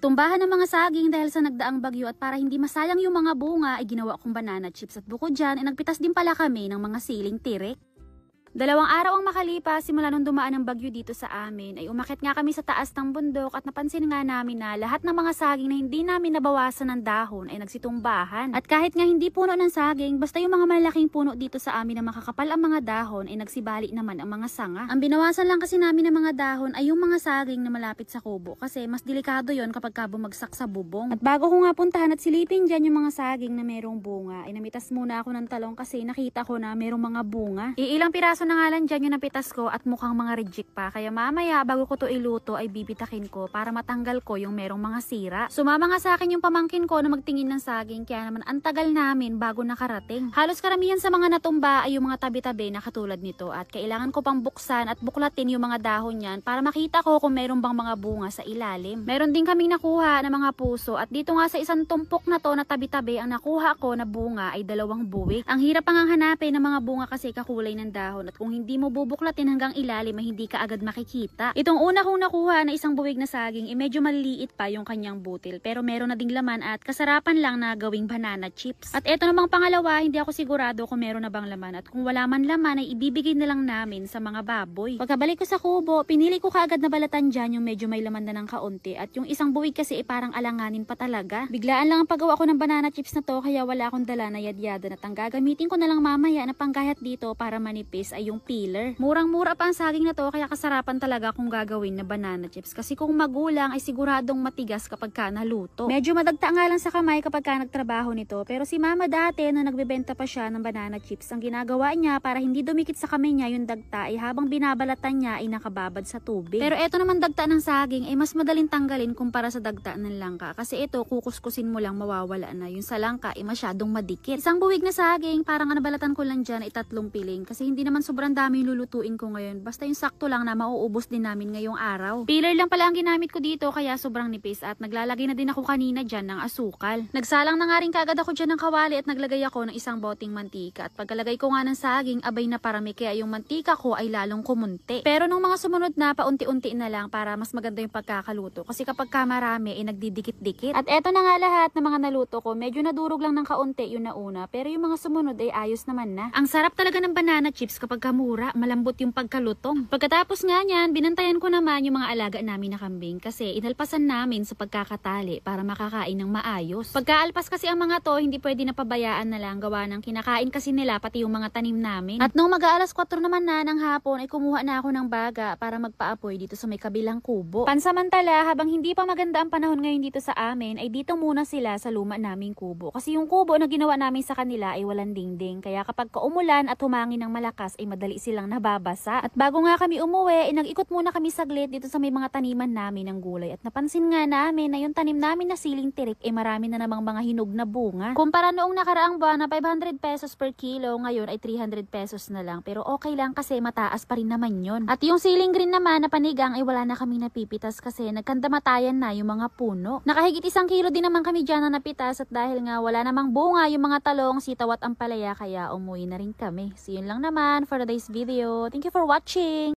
Tumbahan ng mga saging dahil sa nagdaang bagyo at para hindi masayang yung mga bunga ay ginawa kong banana chips at bukod dyan ay nagpitas din pala kami ng mga siling tirik. 2 araw ang makalipas simula nung dumaan ang bagyo dito sa amin ay umakyat nga kami sa taas ng bundok at napansin nga namin na lahat ng mga saging na hindi namin nabawasan ng dahon ay nagsitumbahan. At kahit nga hindi puno ng saging, basta yung mga malaking puno dito sa amin na makakapal ang mga dahon ay nagsibali naman ang mga sanga. Ang binawasan lang kasi namin ng mga dahon ay yung mga saging na malapit sa kubo kasi mas delikado yon kapag bumagsak sa bubong. At bago ko nga puntahan at silipin dyan yung mga saging na merong bunga ay namitas muna ako ng talong kasi nakita ko na merong mga bunga. Iilang piraso na nga lang dyan yung napitas ko at mukhang mga reject pa. Kaya mamaya bago ko to iluto ay bibitakin ko para matanggal ko yung merong mga sira. Sumama nga sa akin yung pamangkin ko na magtingin ng saging kaya naman ang tagal namin bago nakarating. Halos karamihan sa mga natumba ay yung mga tabi-tabi na katulad nito at kailangan ko pang buksan at buklatin yung mga dahon yan para makita ko kung meron bang mga bunga sa ilalim. Meron din kaming nakuha na mga puso at dito nga sa isang tumpok na to na tabi-tabi ang nakuha ko na bunga ay 2 buwig. Ang hirap pang hanapin ng mga bunga kasi kakulay ng dahon at kung hindi mo bubuklatin hanggang ilalim ay hindi ka agad makikita. Itong una kong nakuha na isang buwig na saging ay medyo maliliit pa yung kanyang butil pero meron na ding laman at kasarapan lang na gawing banana chips. At eto namang pangalawa, hindi ako sigurado kung meron na bang laman at kung wala man laman ay ibibigay na lang namin sa mga baboy. Pagkabalik ko sa kubo, pinili ko kaagad na balatan dyan yung medyo may laman na ng kaunti at yung isang buwig kasi ay parang alanganin pa talaga. Biglaan lang ang paggawa ko ng banana chips na to kaya wala akong dala na yadyada at ang gagamitin ko na lang mamaya na panggayat dito para manipis ay yung peeler. Murang-mura pa ang saging na to kaya kasarapan talaga kung gagawin na banana chips kasi kung magulang ay siguradong matigas kapag ka naluto. Medyo madagta nga lang sa kamay kapag ka nagtrabaho nito pero si mama dati na nagbebenta pa siya ng banana chips ang ginagawa niya para hindi dumikit sa kamay niya yung dagta ay habang binabalatan niya ay nakababad sa tubig. Pero eto naman dagta ng saging ay mas madaling tanggalin kumpara sa dagta ng langka kasi ito kukuskusin mo lang mawawala na yung sa langka ay masyadong madikit. Isang buwig na saging parang nabalatan ko lang dyan ay 3 piling kasi hindi naman sobrang dami yung lulutuin ko ngayon. Basta yung sakto lang na mauubos din namin ngayong araw. Peeler lang pala ang ginamit ko dito kaya sobrang nipis at naglalagay na din ako kanina dyan ng asukal. Nagsalang na nga rin kagad ako dyan ng kawali at naglagay ako ng isang boteng mantika at pagkalagay ko nga ng saging abay na parami kaya yung mantika ko ay lalong kumunti. Pero nung mga sumunod na paunti-unti na lang para mas maganda yung pagkakaluto kasi kapag marami ay nagdidikit-dikit. At eto na nga lahat ng mga naluto ko medyo nadurog lang ng kaunti yung nauna pero yung mga sumunod ay ayos naman na. Ang sarap talaga ng banana chips kapag kamura, malambot yung pagkalutong. Pagkatapos nga niyan, binantayan ko naman yung mga alaga namin na kambing kasi inalpasan namin sa pagkakatali para makakain ng maayos. Pagkaalpas kasi ang mga to, hindi pwede na pabayaan na lang gawa ng kinakain kasi nila pati yung mga tanim namin. At nung mag-aalas 4 naman na ng hapon ay kumuha na ako ng baga para magpaapoy dito sa may kabilang kubo. Pansamantala, habang hindi pa maganda ang panahon ngayon dito sa amin, ay dito muna sila sa luma naming kubo. Kasi yung kubo na ginawa namin sa kanila ay walang dingding. Kaya kapag kaumulan at humangin ng malakas ay madali silang nababasa. At bago nga kami umuwi, nag-ikot muna kami saglit dito sa may mga taniman namin ng gulay. At napansin nga namin na yung tanim namin na siling tirik ay marami na namang mga hinog na bunga. Kumpara noong nakaraang buwan na 500 pesos per kilo, ngayon ay 300 pesos na lang. Pero okay lang kasi mataas pa rin naman yun. At yung siling green naman na panigang ay wala na kami napipitas kasi nagkandamatayan na yung mga puno. Nakahigit 1 kilo din naman kami dyan na napitas at dahil nga wala namang bunga yung mga talong, sitaw at ampalaya kaya umuwi na rin kami. So yun lang naman for today's video. Thank you for watching!